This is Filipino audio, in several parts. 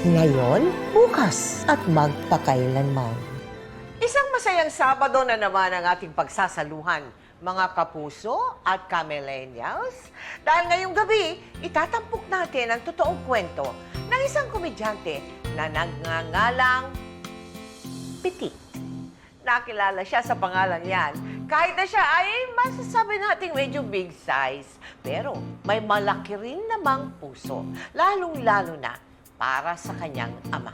Ngayon, bukas at magpakailanman. Isang masayang Sabado na naman ang ating pagsasaluhan, mga kapuso at ka-millennials. Dahil ngayong gabi, itatampok natin ang totoong kwento ng isang komedyante na nagngangalang Petit. Nakilala siya sa pangalan yan. Kahit na siya ay masasabi nating medyo big size. Pero may malaki rin namang puso. Lalong-lalo na para sa kanyang ama.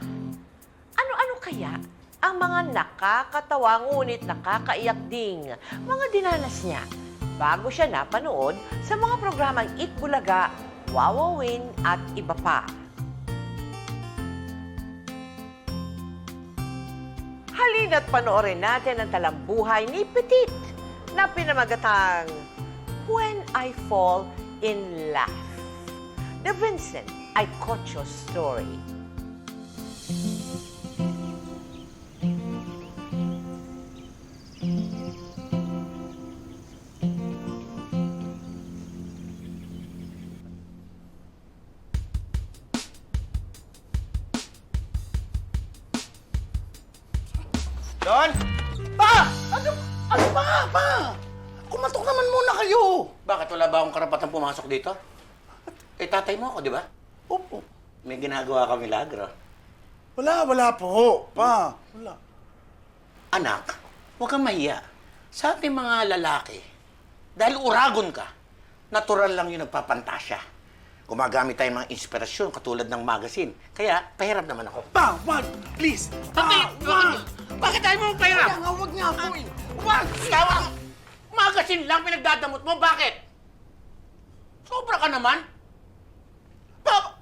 Ano-ano kaya ang mga nakakatawa ngunit nakakaiyak ding mga dinanas niya bago siya napanood sa mga programang Eat Bulaga, Wawawin at iba pa. Halina't panoorin natin ang talambuhay ni Petit na pinamagatang When I Fall in Love. The Vincent Aycocho Story. Don? Pa! Ano ba? Pa! Kumatok naman muna kayo! Bakit wala ba akong karapatang pumasok dito? Eh, tatay mo ako, di ba? Opo. May ginagawa kang milagro. Wala po. Pa, wala. Anak, huwag kang mahiya. Sa ating mga lalaki, dahil uragon ka, natural lang yung nagpapantasya. Gumagamit tayo ng mga inspirasyon katulad ng magazine. Kaya, pahirap naman ako. Pa, wag! Please! Pa, wag! Bakit tayo mo pahirap? Kaya nga, wag nga po eh. Wag! Tawang! Magazine lang pinagdadamot mo, bakit? Sobra ka naman. Pa!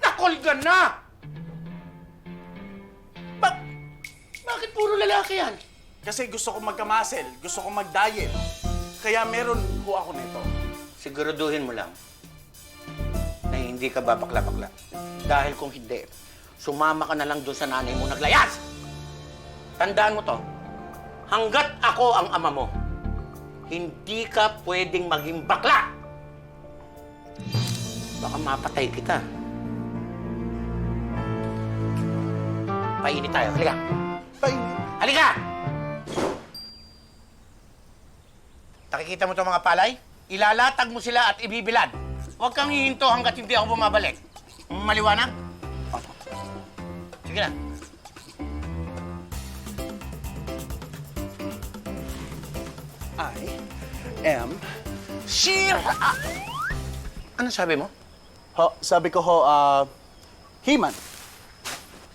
Nakolga na! Bakit puro lalaki yan? Kasi gusto ko magkamasel, gusto ko mag-diet. Kaya meron ho ako nito. Siguraduhin mo lang na hindi ka babakla-bakla. Dahil kung hindi, sumama ka na lang doon sa nanay mo naglayas! Tandaan mo to, hanggat ako ang ama mo, hindi ka pwedeng maging bakla! Baka mapatay kita. Painit tayo. Halika! Halika! Nakikita mo itong mga palay? Ilalatag mo sila at ibibilad. Huwag kang hihinto hanggat hindi ako bumabalik. Maliwanag? Sige na. I am sheer... Ano sabi mo? sabi ko ho, He-Man.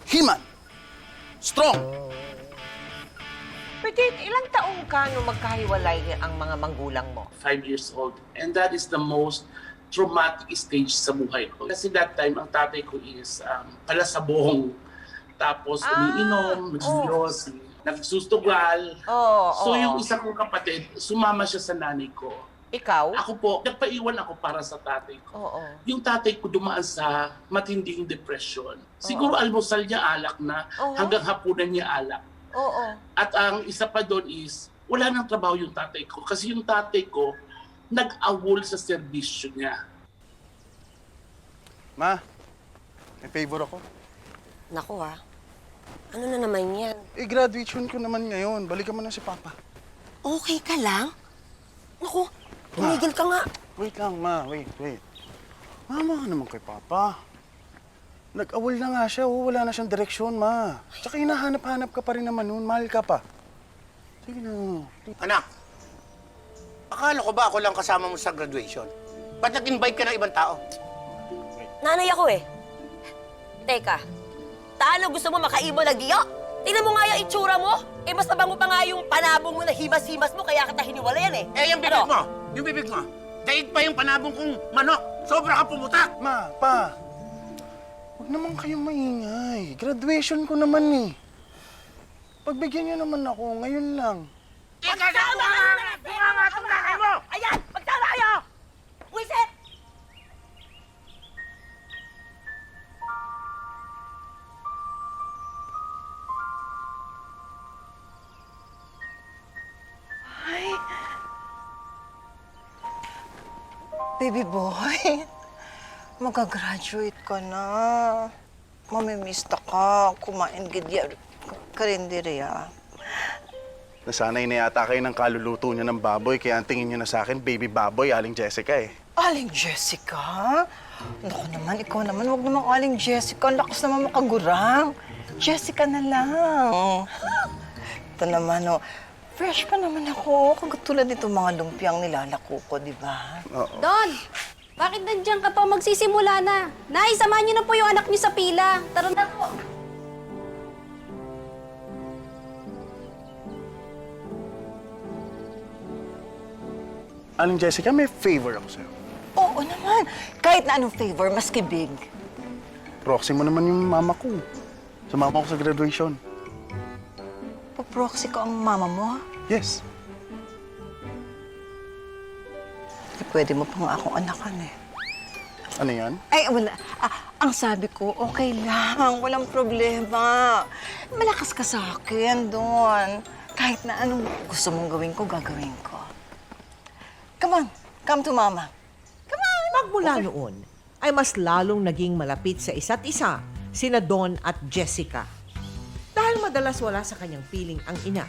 He-Man. Strong. Petit, ilang taong ka nung magkahiwalay ang mga magulang mo? 5 years old. And that is the most traumatic stage sa buhay ko. Kasi that time, ang tatay ko is palasabong. Tapos umiinom, nagsiyosi, nagsustugal. So yung isa kong kapatid, sumama siya sa nanay ko. Ikaw? Ako po, nagpaiwan ako para sa tatay ko. Oo. Yung tatay ko dumaan sa matinding depression. Siguro almusal niya alak na, hanggang hapunan niya alak. Oo. At ang isa pa doon is, wala nang trabaho yung tatay ko. Kasi yung tatay ko, nag-awol sa serbisyo niya. Ma, may favor ako. Naku ano na naman yan? Graduation ko naman ngayon. Balikan mo na si Papa. Okay ka lang? Naku, tumigil ka nga. Wait lang, Ma. Wait. Mama ka naman kay Papa. Nag-awol na nga siya. Wala na siyang direksyon, Ma. Tsaka hinahanap-hanap ka pa rin naman noon. Mahal ka pa. Sige na. Anak, akala ko ba ako lang kasama mo sa graduation? Ba't nag-invite ka ng ibang tao? Nanay ako eh. Teka, talo gusto mo makaibol ng diyo? Tingnan mo nga yung itsura mo. Eh, mas mabango pa nga yung panabong mo na himas-himas mo, kaya kita hiniwalayan eh. Eh, yung bibig mo! Yung bibig mo! Daig pa yung panabong kong manok! Sobra ka pumutak! Ma, Pa. Huwag naman kayong maingay. Graduation ko naman eh. Pagbigyan niyo naman ako, ngayon lang. Magsama nga itong nanay mo! Ayan! Magsama kayo! Wisit! Baby boy, magagraduate ka na. mamimista ka. Kumain gidya. Karinderiya. Nasanay na yata kayo ng kaluluto niyo ng baboy, kaya ang tingin niyo na sa akin, baby baboy, Aling Jessica eh. Aling Jessica? Naku naman, ikaw naman. Huwag naman Aling Jessica. Ang lakas naman makagurang. Jessica na lang. Ito naman, oh. Fresh pa naman ako. Katulad nito mga lumpiang nilalako ko, di ba? Oo. Don, bakit nandiyan ka pa? Magsisimula na. Nay, samahan niyo na po yung anak niyo sa pila. Tara na po. Aling Jessica, may favor ako sa'yo. Oo naman. Kahit na anong favor, maski big. Proxy mo naman yung mama ko. Sumama ko sa graduation. Paproxy ko ang mama mo, ha? Yes. Pwede mo pa nga akong anakan, eh. Ano yan? Ay, wala. Ang sabi ko, okay lang. Walang problema. Malakas ka sa akin, Don. Kahit na anong gusto mong gawin ko, gagawin ko. Come on. Come to mama. Magmula noon, ay mas lalong naging malapit sa isa't isa sina Don at Jessica. Dahil madalas wala sa kanyang piling ang ina,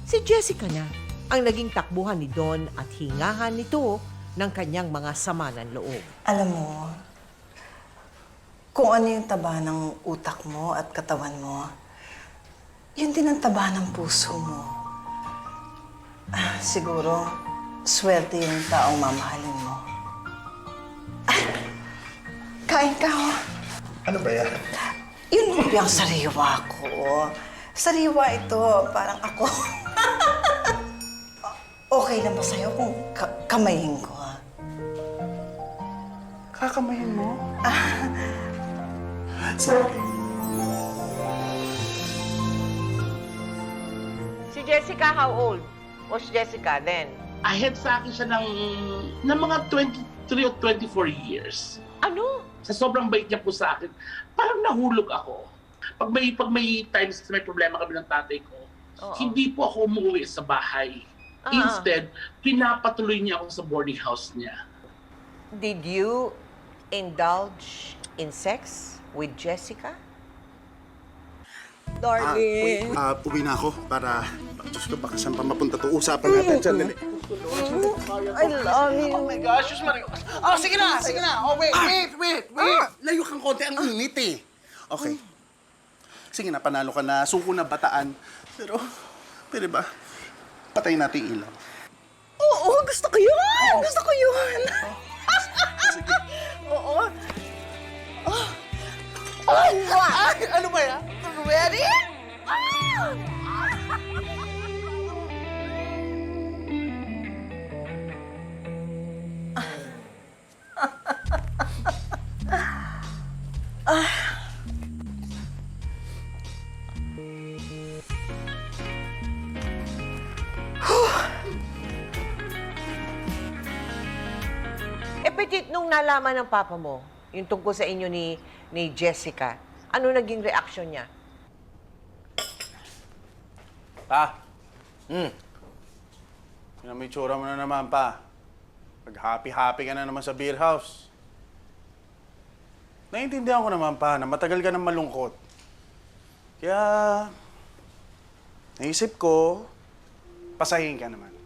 si Jessica na ang naging takbuhan ni Don at hingahan nito ng kanyang mga sama ng loob. Alam mo, kung ano yung taba ng utak mo at katawan mo, yun din ang taba ng puso mo. Siguro, swerte yung taong mamahalin mo. Kain ka, oh. Ano ba yan? Yun yung sariwa ko. Sariwa ito, parang ako. Okay lang ba sa'yo kung kamayin ko, ha? Kakamayin mo? Si Jessica, how old was Jessica then? Ahead sa akin siya ng mga 23 or 24 years. Ano? Sa sobrang bait niya po sa akin, parang nahulog ako. Pag may times na may problema kami ng tatay ko, Oo. hindi po ako umuwi sa bahay. Instead, pinapatuloy niya ako sa boarding house niya. Did you indulge in sex with Jessica? Darling. Uwi na ako para... Diyos ko, baka saan pa mapunta to? Usapan natin. Sandali. I love you. Oh my gosh, Diyos Mario. Oh, sige na, sige na. Oh, wait. Layo kang konti, ang init eh. Okay. Sige na, panalo ka na. Suko na bataan. Pero, pwede ba? Patayin natin yung ilaw. Oo, gusto ko yun! Gusto ko yun! Oo. Ay, ano ba yan? Ready? Petit, nung nalaman ng papa mo, yung tungkol sa inyo ni Jessica, ano naging reaction niya? Pa. May tsura mo na naman, pa. Pag-happy-happy ka na naman sa beer house. Naiintindihan ko naman, pa, na matagal ka nang malungkot. Kaya, naisip ko, pasahin ka naman.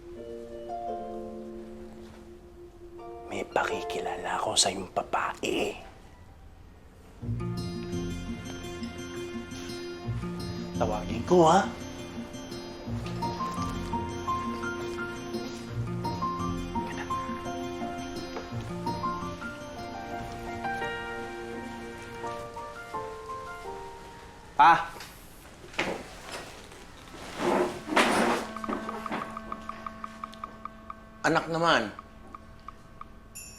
May pakikilala ako sa iyong babae. Tawagin ko, ha? Pa! Anak naman,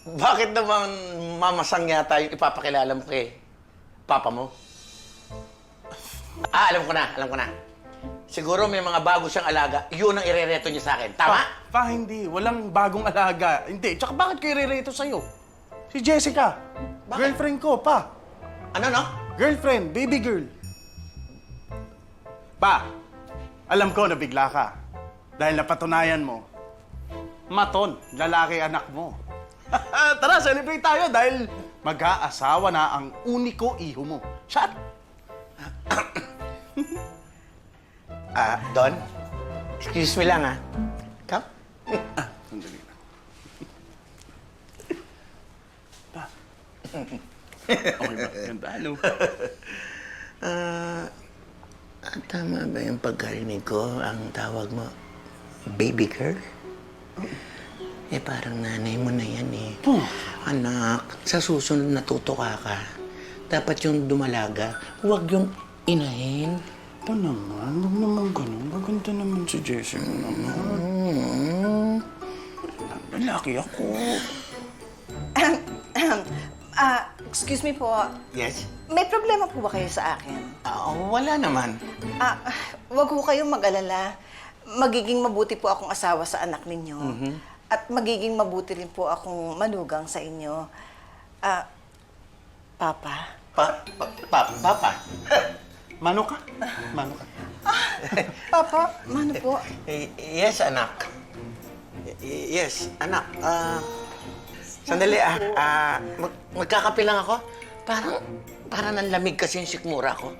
bakit naman mamasang yata yung ipapakilala mo kay papa mo? Alam ko na. Siguro may mga bago siyang alaga, yun ang irereto niya sa akin. Tama? Pa, hindi. Walang bagong alaga. Hindi. Tsaka bakit ko irereto sa'yo? Si Jessica. Bakit? Girlfriend ko, pa. Ano, no? Girlfriend, baby girl. Pa, alam ko nabigla ka. Dahil napatunayan mo, maton, lalaki anak mo. Tara, celebrate tayo dahil mag-aasawa na ang uniko iho mo. Shot! Don? Excuse me lang, Come. Sandali lang. Okay ba? Ganda, ano? Tama ba yung pagkarinig ko? Ang tawag mo, baby girl? Parang nanay mo na yan Anak, sa susunod natutuka ka. Dapat yung dumalaga, huwag yung inahin. Pa naman, huwag naman ganun. Maganda naman si Jessie mo naman. Lalaki ako. Excuse me po. Yes? May problema po ba kayo sa akin? Wala naman. Wag ho kayong mag-alala. Magiging mabuti po akong asawa sa anak ninyo. At magiging mabuti rin po akong manugang sa inyo. Papa? Papa? Mano ka? Mano ka? Papa, mano po? Yes, anak. Yes, anak. Sandali, magkakape lang ako. Parang nanlamig kasi yung sikmura ko.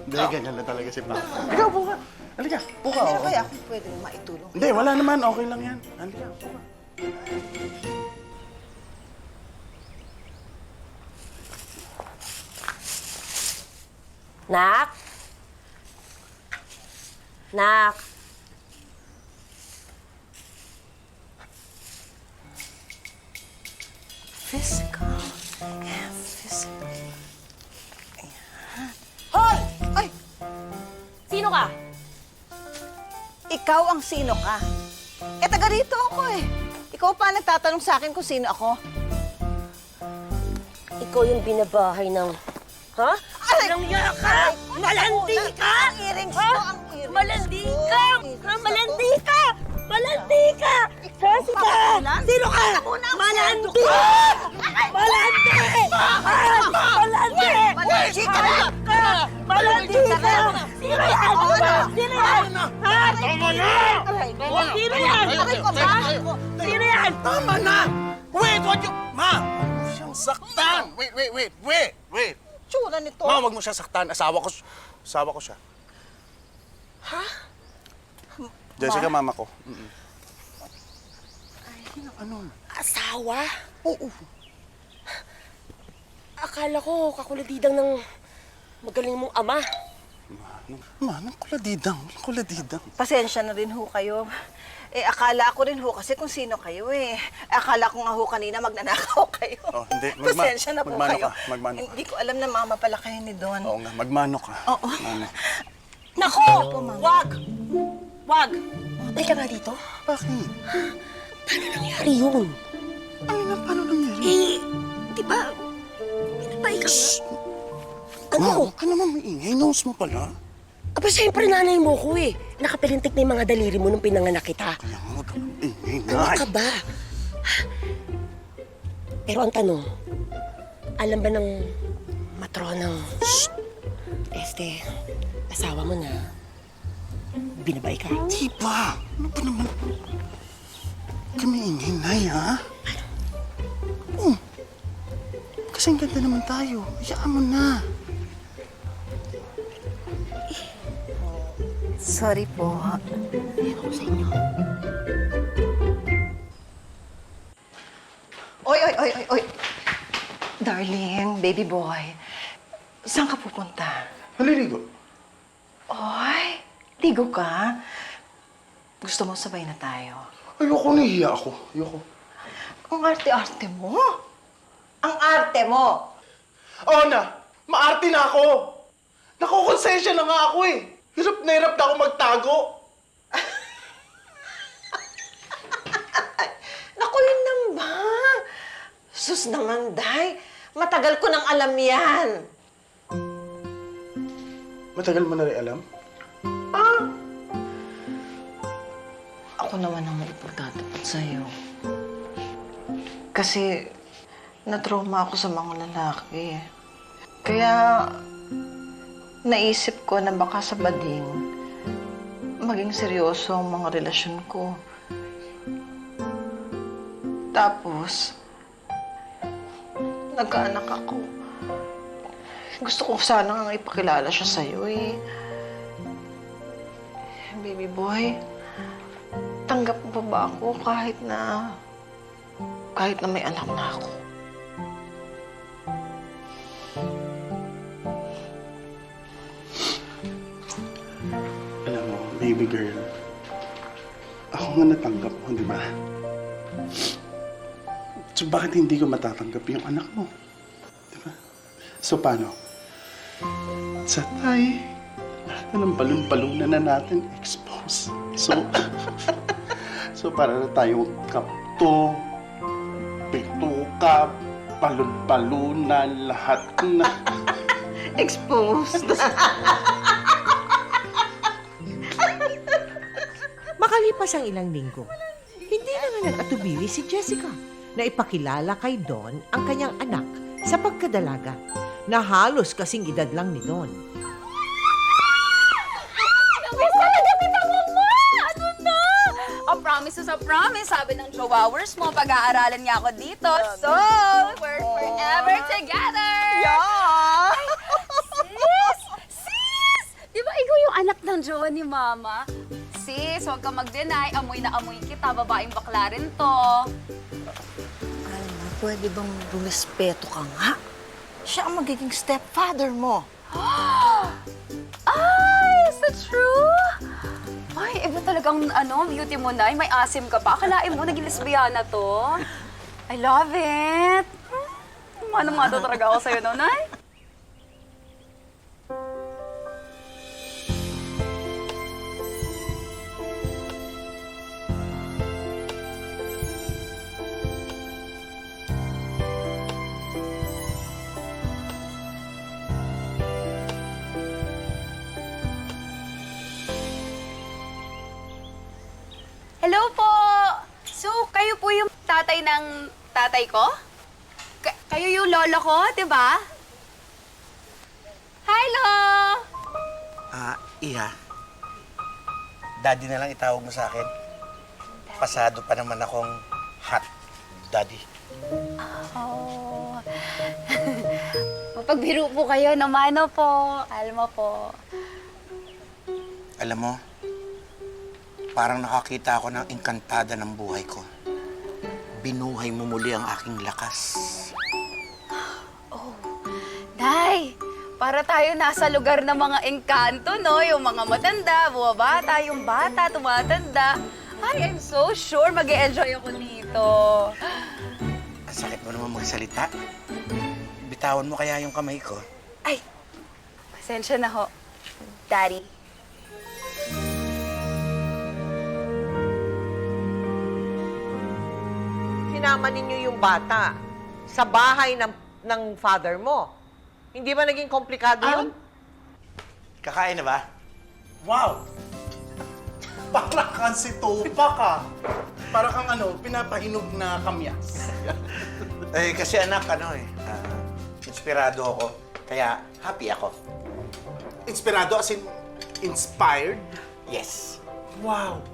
Hindi, ganyan na talaga si Papa. Ikaw, buka. Halika, buka. Pero Okay. kaya ako pwede maitulong. Hindi, wala naman. Okay lang yan. Halika, buka. Nak? Nak? Physical. Yeah, physical. Hoy! Ay, Sino ka? ikaw ang sino ka? Taga rito ako eh. Ikaw pa nagtatanong sa akin kung sino ako. Ikaw yung binabahay ng... Ha? Anong yaka ka? Malandi ka! Ang earrings Ha? ko, ang earrings Malandi ko. ka! Ha? Malandi ka! Malandi ka! Kasi ka! Sino ka? Malandi! Malandi! Malandi! Malandi ka! Malandi ka! Sino yan? Sino yan? Ha? Tama na! Sino yan? Ha? Sino yan? Tama na! Wait, what you... Ma! Siyang saktan! Wait! Tsura nito. Ma, wag mo siya saktan. Asawa ko siya. Ha? Jessica, mama ko. Ano? Asawa? Oo. Akala ko kakuladidang ng magaling mong ama. Manang kuladidang. Kuladidang. Pasensya na rin ho kayo. Akala ko rin ho kasi kung sino kayo eh. Akala ko nga ho kanina magnanakaw kayo. Oh, hindi. Pasensya na po magmano kayo. ka, magmano ka. Hindi ko alam na mama pala kayo ni Don. Oo nga, magmano ka. Oo. Mano. Nako! Wag! Wag! Teka nga dito. Bakit? Paano nangyari yun? Paano nangyari? Di ba ikaw? Ano? Ma, huwag ka naman maingay. Nose mo pala. Aba, siyempre nanay mo ko eh. Nakapilintik na yung mga daliri mo nung pinanganak kita. Kaya nga, huwag ka maingay. Ano ka ba? Pero ang tanong, alam ba ng matronang, asawa mo na binabay ka? Di ba? Ano ba naman? Huwag ka maingay, Nay, ha? Kasi ang ganda naman tayo. Hayaan mo na. Sorry po. Ayaw ko sa inyo. Oy! Darling, baby boy. Saan ka pupunta? Haliligo. Oy, ligo ka? Gusto mo sabay na tayo? Ayoko, nahihiya ako. Ayoko. Ang arte-arte mo. Ang arte mo! Oo na! Maarte na ako! Nakukonsensya na nga ako eh! Hirap na ako magtago! Naku, yun lang ba? Sus naman, Day. Matagal ko nang alam yan. Matagal mo na rin alam? Ako naman ang may ipagtatapat sa'yo. Kasi na-trauma ako sa mga lalaki. Kaya naisip ko na baka sa bading maging seryoso ang mga relasyon ko. Tapos, nagkaanak ako. Gusto ko sana nga ipakilala siya sa'yo eh. Baby boy, tanggap mo ba ako kahit na may anak na ako? Alam mo, baby girl, ako nga natanggap mo, di ba? So bakit hindi ko matatanggap yung anak mo? Di ba? So paano? Sa tay, lahat na ng balon-balunan na natin expose. So, so para na tayong kapto, pituka, balon-balunan, lahat na. Exposed. Makalipas ang ilang linggo, hindi na nga nag-atubili si Jessica na ipakilala kay Don ang kanyang anak sa pagkadalaga na halos kasing edad lang ni Don. Namiss talaga kita, mama! Ano na? A promise is a promise, sabi ng Jowowers mo. Pag-aaralan niya ako dito. So, we're forever together! Yeah! Sis! Sis! Di ba ikaw yung anak ng jowa ni Mama? Sis, huwag ka mag-deny. Amoy na amoy kita. Babaeng bakla rin to. Alma, pwede bang rumispeto ka nga? Siya ang magiging stepfather mo. Ay, is that true? Ay, iba talagang beauty mo, Nay. May asim ka pa. Akalain mo, naging lesbiana to. I love it. Manong-mato talaga ako sa'yo, no, Nay? Hello po! So, kayo po yung tatay ng tatay ko? Kayo yung lolo ko, di ba? Hi, Lo! Iha. Daddy na lang itawag mo sa akin. Pasado pa naman akong hot daddy. Oh. Mapagbiro po kayo ng mano po. Alma po. Alam mo, parang nakakita ako ng engkantada ng buhay ko. Binuhay mo muli ang aking lakas. Day, para tayo nasa lugar ng mga engkanto, no? Yung mga matanda, buwabata, yung bata, tumatanda. Ay, I'm so sure mag-e-enjoy ako dito. Ang sakit mo naman magsalita. Bitawan mo kaya yung kamay ko. Ay, pasensya na ho, Daddy. Sinama ninyo yung bata sa bahay ng father mo. Hindi ba naging komplikado yun? Kakain na ba? Wow! Para kang si Tupac ka. Para kang pinapahinog na kamyas. Kasi anak, inspirado ako. Kaya happy ako. Inspirado as in inspired? Yes. Wow!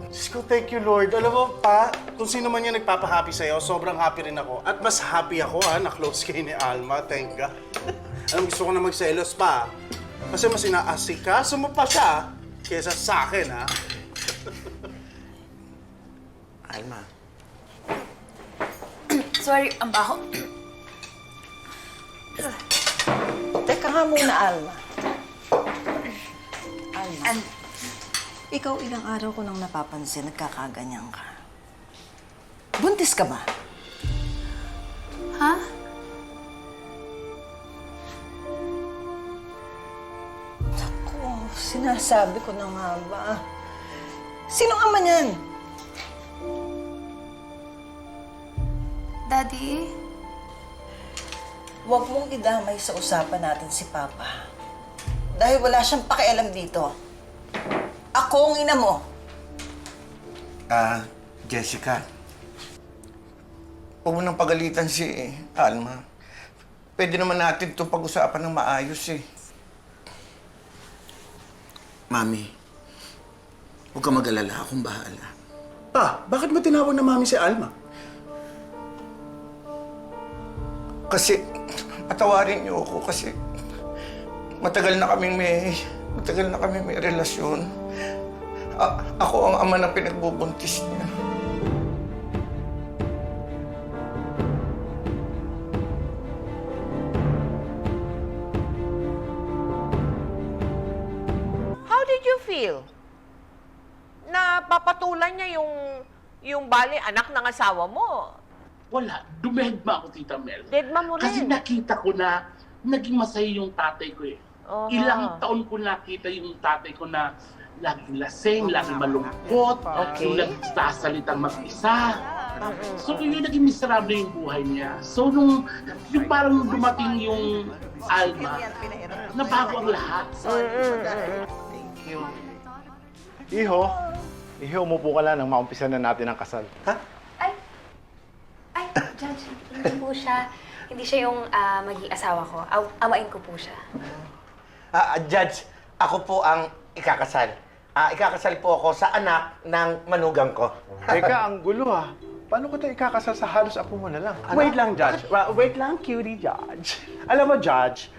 Diyos ko, thank you, Lord. Alam mo, pa, kung sino man yung nagpapahappy sa'yo, sobrang happy rin ako. At mas happy ako, na-close kay ni Alma. Thank God. Alam, gusto ko na magselos pa. Kasi mas inaasikaso mo pa siya kesa sa akin, ha? Alma. Sorry, ang baho. Teka nga muna, Alma. Alma, ikaw ilang araw ko nang napapansin, nagkakaganyan ka. Buntis ka ba? Ha? Naku, sinasabi ko na nga ba? Sino ama niyan? Daddy? Huwag mong idamay sa usapan natin si Papa. Dahil wala siyang pakialam dito. Ako ang ina mo. Jessica. Huwag mo nang pagalitan si Alma. Pwede naman natin itong pag-usapan ng maayos Mami, huwag ka mag-alala. Akong bahala. Pa, bakit mo tinawag na mami si Alma? Kasi, patawarin niyo ako kasi Matagal na kaming may relasyon. Ako ang ama ng pinagbubuntis niya. How did you feel? Na papatulan niya yung bali anak ng asawa mo. Wala. Dumedma ako, Tita Mel. Dedma mo Kasi rin. nakita ko na naging masaya yung tatay ko eh. Oho. Ilang taon ko nakita yung tatay ko na laging lasing, laging malungkot, Okay. yung nagsasalitang mag-isa. So yung naging miserable yung buhay niya. So yung parang dumating yung Alma, nabago ang lahat. Iho, umupo ka lang nang maumpisa na natin ang kasal. Ay, Judge, hindi po siya. Hindi siya yung maging asawa ko. Amain ko po siya. Judge, ako po ang ikakasal. Ikakasal po ako sa anak ng manugang ko. Teka, ang gulo ha. Paano ko ito ikakasal sa halos apo mo na lang? Wait lang, Judge. Wait lang, cutie, Judge. Alam mo, Judge,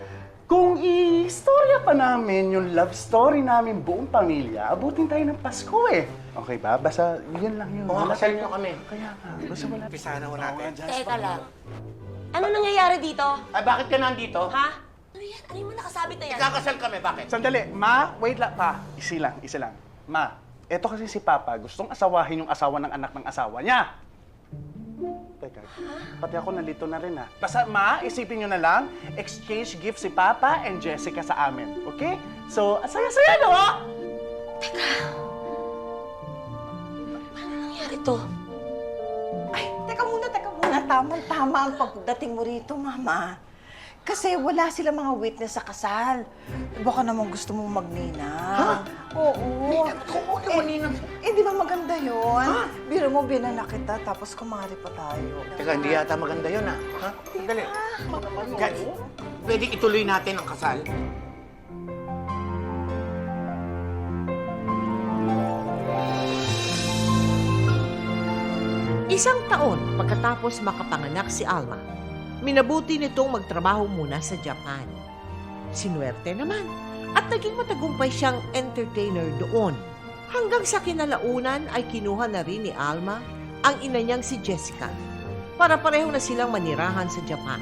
kung i-istorya pa namin yung love story namin buong pamilya, abutin tayo ng Pasko eh. Okay ba? Basta yun lang yun. Kung kasal niyo kami. Kaya nga, basta wala. Umpisa na natin. Teka lang. Ano nangyayari dito? Bakit ka nandito? Ha? Ano yan? Ano yung nakasabit na yan? Ikakasal kami, bakit? Sandali, Ma, wait lang pa. Isa lang. Ma, eto kasi si Papa, gustong asawahin yung asawa ng anak ng asawa niya. Teka, pati ako nalito na rin ha. Basta Ma, isipin nyo na lang, exchange gift si Papa and Jessica sa amin, okay? So, asaya-saya no? Ano nangyari to? Ay, teka muna. Tama ang pagdating mo rito, Mama. Kasi wala sila mga witness sa kasal. Baka naman gusto mong magninang. Oo. Hindi ba maganda yun? Biro mo, binana kita, tapos kumari pa tayo. Teka, hindi yata maganda yun, ha? Dali. Judge, pwede ituloy natin ang kasal. Isang taon pagkatapos makapanganak si Alma, minabuti nitong magtrabaho muna sa Japan. Sinuwerte naman at naging matagumpay siyang entertainer doon. Hanggang sa kinalaunan ay kinuha na rin ni Alma ang ina niyang si Jessica para pareho na silang manirahan sa Japan.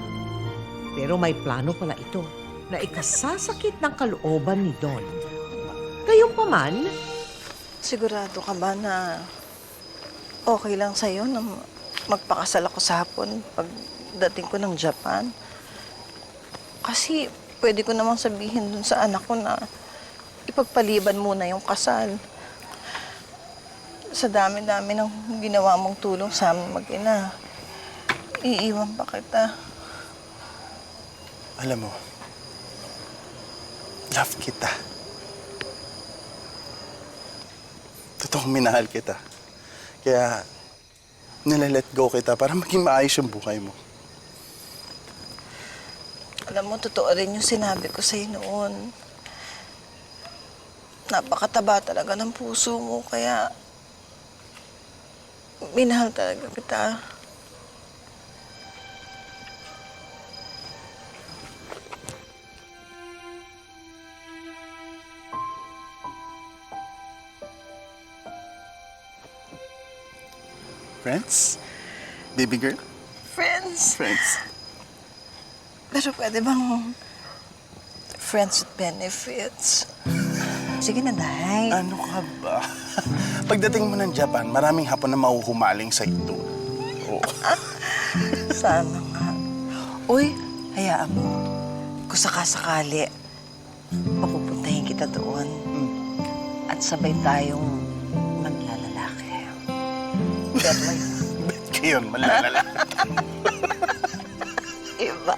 Pero may plano pala ito na ikasasakit ng kalooban ni Don. Gayunpaman, Sigurado ka ba na okay lang sa'yo na magpakasal ako sa hapon pagdating ko ng Japan? Kasi pwede ko namang sabihin dun sa anak ko na ipagpaliban muna yung kasal. Sa dami-dami ng ginawa mong tulong sa amin mag-ina, iiwan pa kita. Alam mo, love kita. Totoong minahal kita. Kaya, nilalet go kita para maging maayos yung buhay mo. Alam mo, totoo rin yung sinabi ko sa'yo noon. Napakataba talaga ng puso mo, kaya minahal talaga kita. Friends? Baby girl? Friends. Friends. Pero pwede bang friends with benefits? Sige na, Day. Ano ka ba? Pagdating mo ng Japan, maraming hapon na mahuhumaling sa ito. Oo. Sana nga. Uy, hayaan mo. Kung sakasakali, papupuntahin kita doon. At sabay tayong manlalalaki. Bet mo yun. Bet ka yun, malalala. Iba.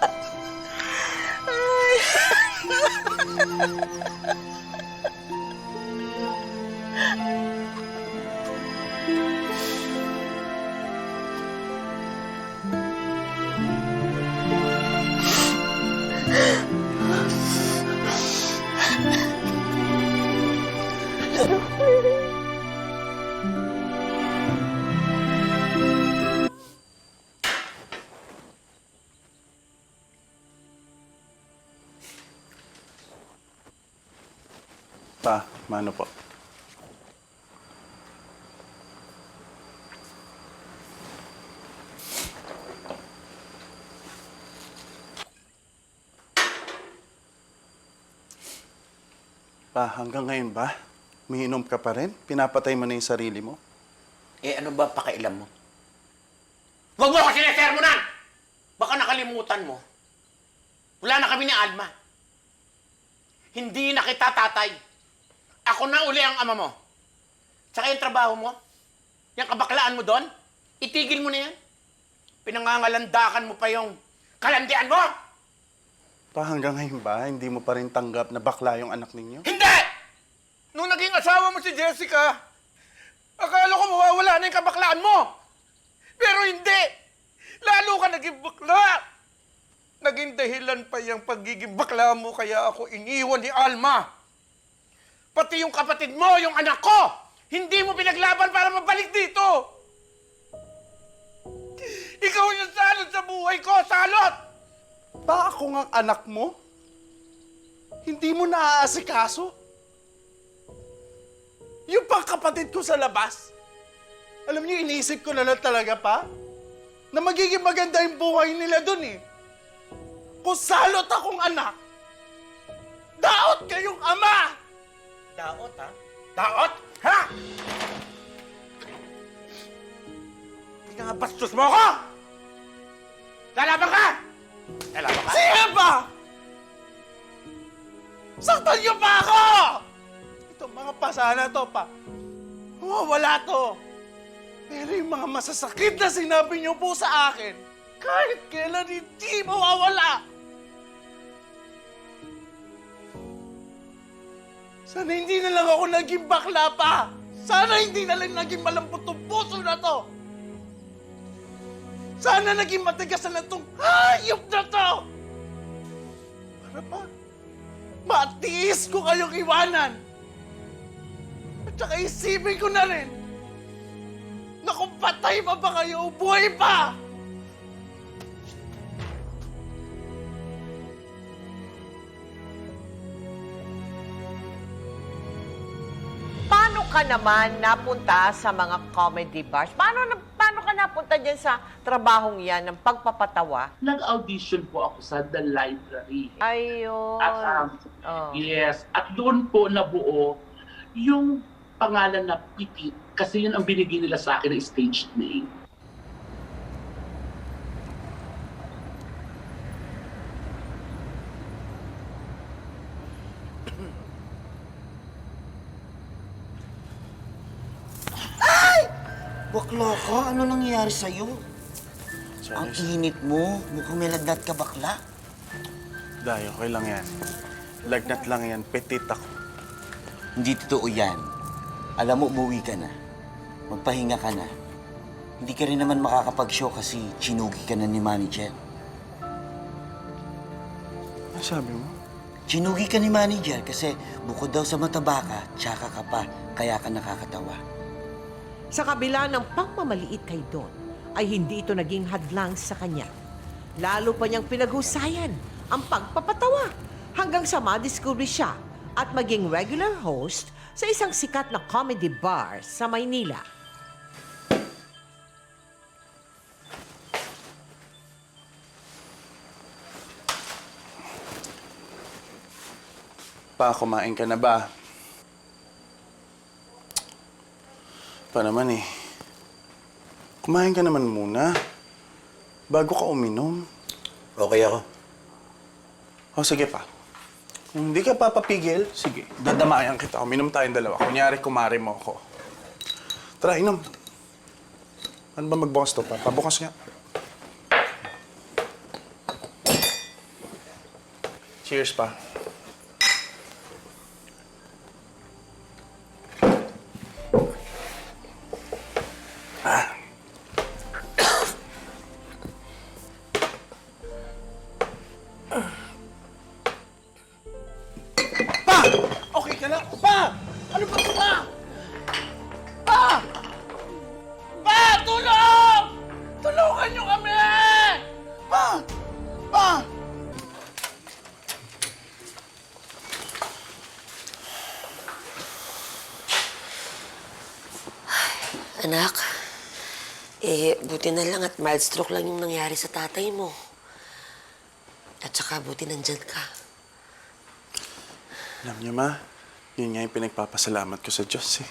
Pa, mano po? Pa, hanggang ngayon ba? Umiinom ka pa rin? Pinapatay mo na yung sarili mo? Eh, ano ba pakailam mo? Huwag mo ako sinesermonan! Baka nakalimutan mo. Wala na kami ni Alma. Hindi na kita tatay. Ako na uli ang ama mo. Tsaka yung trabaho mo, yung kabaklaan mo doon, itigil mo na yan. Pinangangalandakan mo pa yung kalandian mo! Pa, hanggang ngayon ba? Hindi mo pa rin tanggap na bakla yung anak ninyo? Hindi! Nung naging asawa mo si Jessica, akala ko mawawala na yung kabaklaan mo. Pero hindi! Lalo ka naging bakla! Naging dahilan pa yung pagiging bakla mo kaya ako iniwan ni Alma. Pati yung kapatid mo, yung anak ko, hindi mo pinaglaban para mabalik dito. Ikaw yung salot sa buhay ko, salot! Pa, ako nga anak mo? Hindi mo naaasikaso? Yung pang kapatid ko sa labas? Alam niyo, iniisip ko na lang talaga pa na magiging maganda yung buhay nila dun eh. Kung salot akong anak, daot kayong ama! Daot, ha? Daot? Ha? Pinangabastos mo ako! Lalaban ka! Lalaban ka? Sige ba? Saktan niyo pa ako! Itong mga pasana to pa. Wala to. Pero yung mga masasakit na sinabi niyo po sa akin, kahit kailan hindi mawawala. Sana hindi na lang ako naging bakla pa. Sana hindi na lang naging malambot ang puso na to. Sana naging matigas na itong hayop na to. Para pa, matiis ko kayong iwanan. At saka isipin ko na rin na kung patay pa ba kayo o buhay pa. Paano ka naman napunta sa mga comedy bars? Paano ka napunta dyan sa trabahong yan ng pagpapatawa? Nag-audition po ako sa The Library. Ayun. At, Oh. yes, at doon po nabuo yung pangalan na Pitit kasi yun ang binigay nila sa akin na stage name. Bakla ka? Ano nangyayari sa'yo? Ang init mo. Mukhang may lagnat ka, bakla. Day, okay lang yan. Lagnat lang yan. Petit ako. Hindi totoo yan. Alam mo, umuwi ka na. Magpahinga ka na. Hindi ka rin naman makakapag-show kasi chinugi ka na ni manager. Ano sabi mo? Chinugi ka ni manager kasi bukod daw sa mataba ka, tsaka ka pa, kaya ka nakakatawa. Sa kabila ng pagmamaliit kay Don, ay hindi ito naging hadlang sa kanya. Lalo pa niyang pinaghusayan ang pagpapatawa hanggang sa madiscover siya at maging regular host sa isang sikat na comedy bar sa Maynila. Pa, kumain ka na ba? Pa naman eh. Kumain ka naman muna. Bago ka uminom. Okay ako. O sige pa. Kung hindi ka papapigil, sige. Dadamayan kita. Uminom tayong dalawa. Kunyari, kumari mo ako. Tara, inom. Ano ba magbukas to pa? Pabukas nga. Cheers pa. Pa! Okay ka lang? Pa! Ano ba ito, pa? Pa! Pa! Tulong! Tulungan niyo kami! Pa! Pa! Anak, buti na lang at mild stroke lang yung nangyari sa tatay mo. At saka buti nandyan ka. Alam niyo, Ma, yun nga yung pinagpapasalamat ko sa Diyos, eh.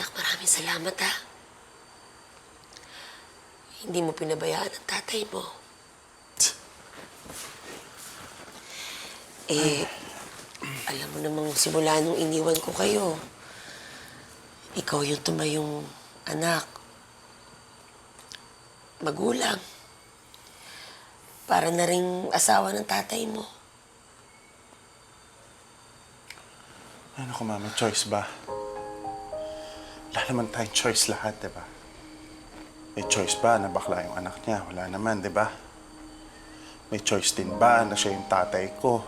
Anak, maraming salamat, ha. Hindi mo pinabayaan ang tatay mo. Alam mo namang simula nung iniwan ko kayo, ikaw yung tumayong anak, magulang, para na rin asawa ng tatay mo. Ano ko, Ma, may choice ba? Wala naman tayong choice lahat, di ba? May choice ba na bakla yung anak niya? Wala naman, di ba? May choice din ba na siya yung tatay ko?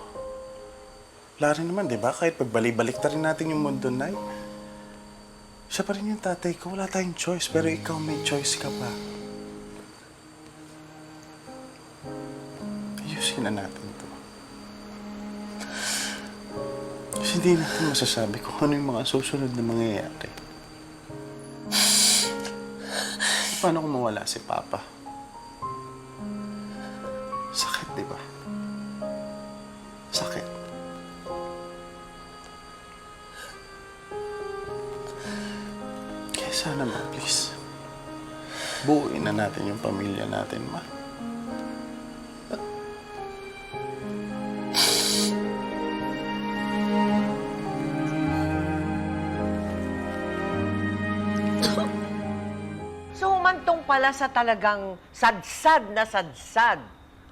Wala rin naman, di ba? Kahit pagbalik-balik rin natin yung mundo, Nay. Siya pa rin yung tatay ko. Wala tayong choice. Pero ikaw may choice ka pa. Ayusin na natin to. Kasi hindi natin masasabi kung ano yung mga susunod na mangyayari. Paano kung mawala si Papa? Sakit, di ba? Sakit. Kaya sana, Ma, please. Buuin na natin yung pamilya natin, Ma. So, humantong pala sa talagang sadsad na sadsad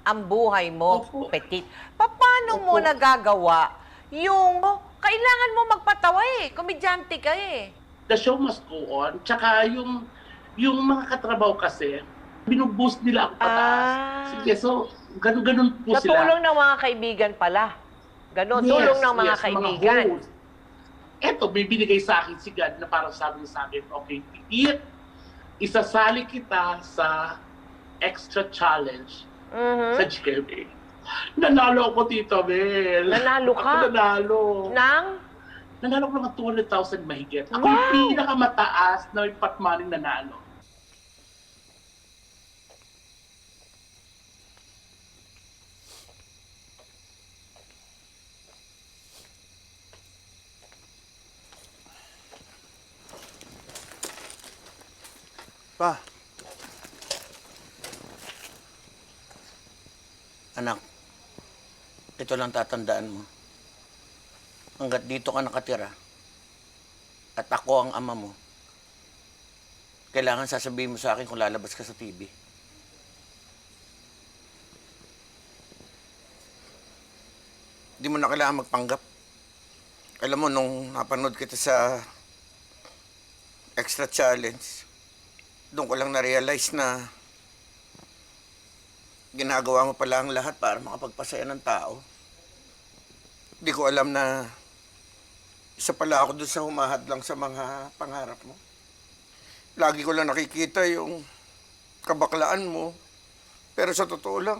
ang buhay mo, Opo. Petit. Paano mo Opo. nagagawa yung kailangan mo magpatawa eh. Komedyante ka eh. The show must go on. Tsaka yung mga katrabaho kasi, binuboost nila ako pataas. Sige, so, ganun po Sa sila. tulong ng mga kaibigan pala. Ganon, Yes, tulong ng mga yes, kaibigan. host. Eto, may binigay sa akin si God na parang sabi niya sa akin, okay, Tiit, isasali kita sa extra challenge sa GMA. Nanalo ako, Tito Mel. Nanalo ka? Ako nanalo. Nanalo ko ng 200,000 mahigit. Ako yung pinakamataas na may pot money nanalo. Pa, Anak, ito lang tatandaan mo. Hanggat dito ka nakatira, at ako ang ama mo, kailangan sasabihin mo sa akin kung lalabas ka sa TV. Di mo na kailangan magpanggap. Alam mo, nung napanood kita sa Extra Challenge, doon ko lang na-realize na ginagawa mo pala ang lahat para makapagpasaya ng tao. Di ko alam na isa pala ako doon sa humahad lang sa mga pangarap mo. Lagi ko lang nakikita yung kabaklaan mo. Pero sa totoo lang,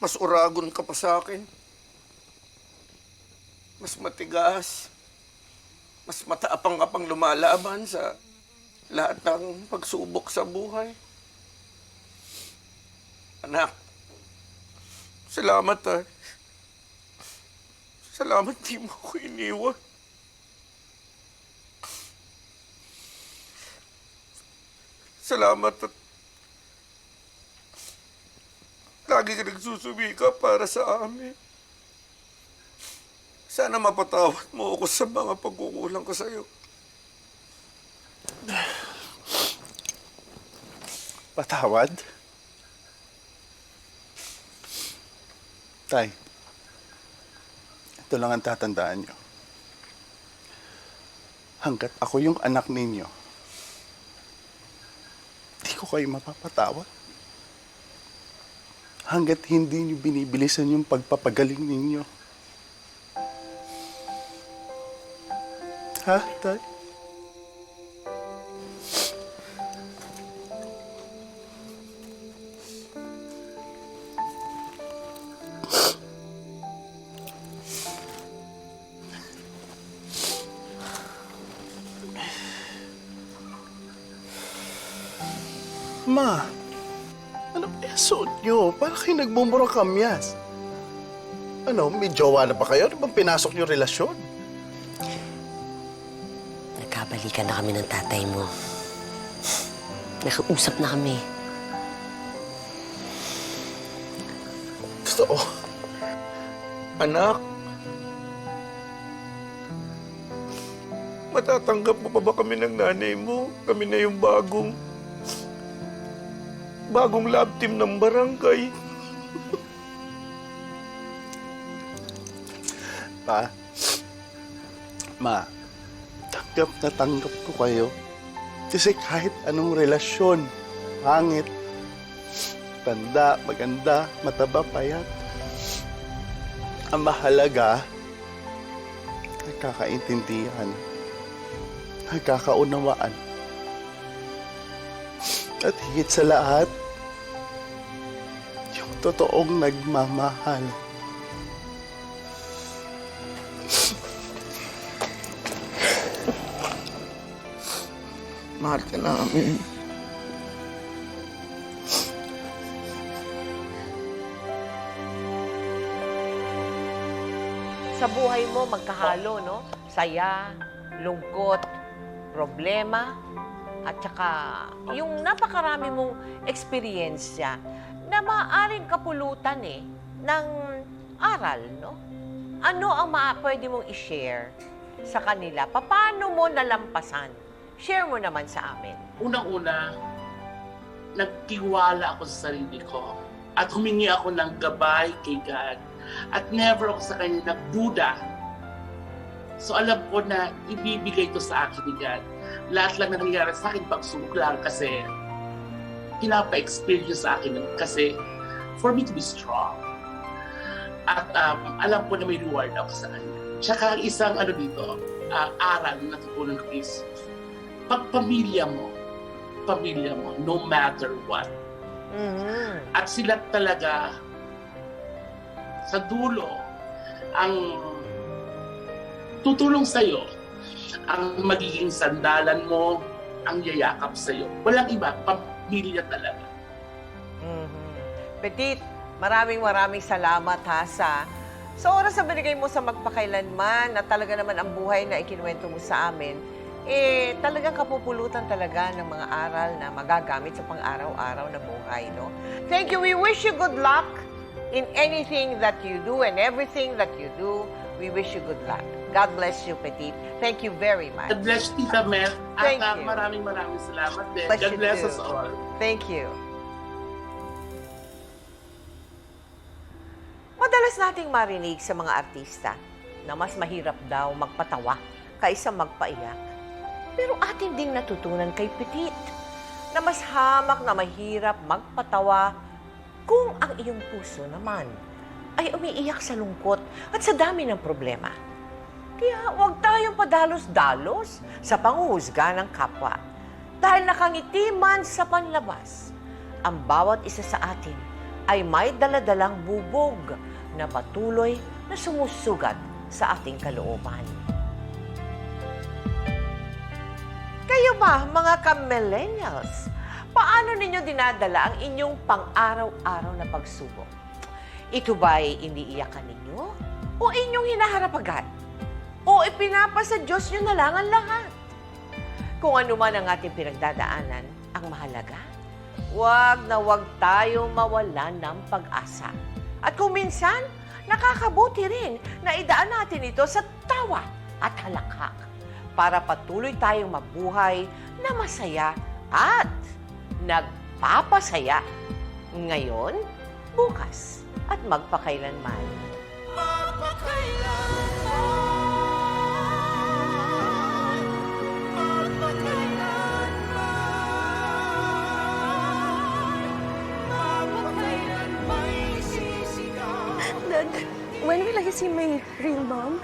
mas uragon ka pa sa akin. Mas matigas. Mas mataapang ka pang lumalaban sa lahat ng pagsubok sa buhay. Anak, salamat ah. Salamat di mo ako iniwan. Salamat at lagi ka nagsusumika para sa amin. Sana mapatawad mo ako sa mga pagkukulang ko sa'yo. patawad? Tay, ito lang ang tatandaan nyo. Hanggat ako yung anak ninyo, di ko kayo mapapatawad. Hanggat hindi nyo binibilisan yung pagpapagaling ninyo. Ha, Tay? Ma, ano ba yung suot nyo? Para kayo nagmumurang kamyas. Ano, may jowa na ba kayo? Ano bang pinasok nyo relasyon? Nagkabalikan na kami ng tatay mo. Nakausap na kami. Gusto ko. Anak, matatanggap mo pa ba kami ng nanay mo? Kami na yung bagong love team ng barangay. Pa, Ma, tanggap na tanggap ko kayo. Kasi kahit anong relasyon, pangit, tanda, maganda, mataba, payat, ang mahalaga, nagkakaintindihan, nagkakaunawaan. At higit sa lahat, yung totoong nagmamahal. Mahal ka namin. Sa buhay mo, magkahalo, no? Saya, lungkot, problema, at saka yung napakarami mong eksperyensya na maaaring kapulutan ng aral, no? Ano ang pwede mong i-share sa kanila? Paano mo nalampasan? Share mo naman sa amin. Unang-una, nagtiwala ako sa sarili ko at humingi ako ng gabay kay God at never ako sa kanya nagduda. So alam ko na ibibigay ito sa akin ni God. Lahat lang na nangyayari sa akin pagsubok lang kasi pinapa-experience sa akin kasi for me to be strong. At alam ko na may reward ako sa kanya. Tsaka isang aral na natutunan ko is pag pamilya mo, no matter what. Mm-hmm. At sila talaga sa dulo ang tutulong sa'yo, ang magiging sandalan mo, ang yayakap sa'yo. Walang iba, pamilya talaga. Mm-hmm. Petit, maraming salamat ha sa oras na binigay mo sa magpakailanman at talaga naman ang buhay na ikinuwento mo sa amin. Talagang kapupulutan talaga ng mga aral na magagamit sa pang-araw-araw na buhay, no? Thank you. We wish you good luck in anything that you do and everything that you do. We wish you good luck. God bless you, Petit. Thank you very much. God bless you, Tita Mel. Thank At you. maraming salamat din. Bless God you bless too. us all. Thank you. Madalas nating marinig sa mga artista na mas mahirap daw magpatawa kaysa magpaiyak. Pero atin ding natutunan kay Petit na mas hamak na mahirap magpatawa kung ang iyong puso naman ay umiiyak sa lungkot at sa dami ng problema. Kaya huwag tayong padalos-dalos sa panghuhusga ng kapwa. Dahil nakangiti man sa panlabas, ang bawat isa sa atin ay may daladalang bubog na patuloy na sumusugat sa ating kalooban. Kayo ba, mga ka-millennials, paano ninyo dinadala ang inyong pang-araw-araw na pagsubok? Ito ba'y iniiyakan ninyo? O inyong hinaharap agad? O ipinapasa Diyos nyo na lang ang lahat? Kung ano man ang ating pinagdadaanan, ang mahalaga, huwag na huwag tayong mawalan ng pag-asa. At kung minsan, nakakabuti rin na idaan natin ito sa tawa at halakhak para patuloy tayong mabuhay na masaya at nagpapasaya. Ngayon, bukas, at magpakailanman. Dad, when will I see my real mom?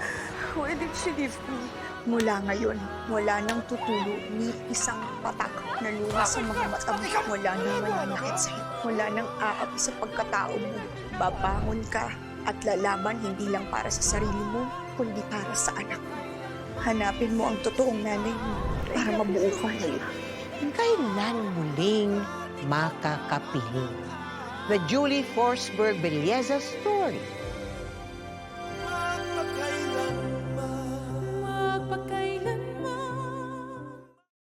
Why did she leave me? Mula ngayon, wala nang tutulo ni isang patak na luha sa mga mata mo. Wala nang mananakit sa'yo. Wala nang aapi sa pagkatao mo. Babangon ka at lalaban hindi lang para sa sarili mo, kundi para sa anak mo. Hanapin mo ang totoong nanay mo para mabuo ka. Kailan muling makakapiling. The Julie Forsberg Belleza Story.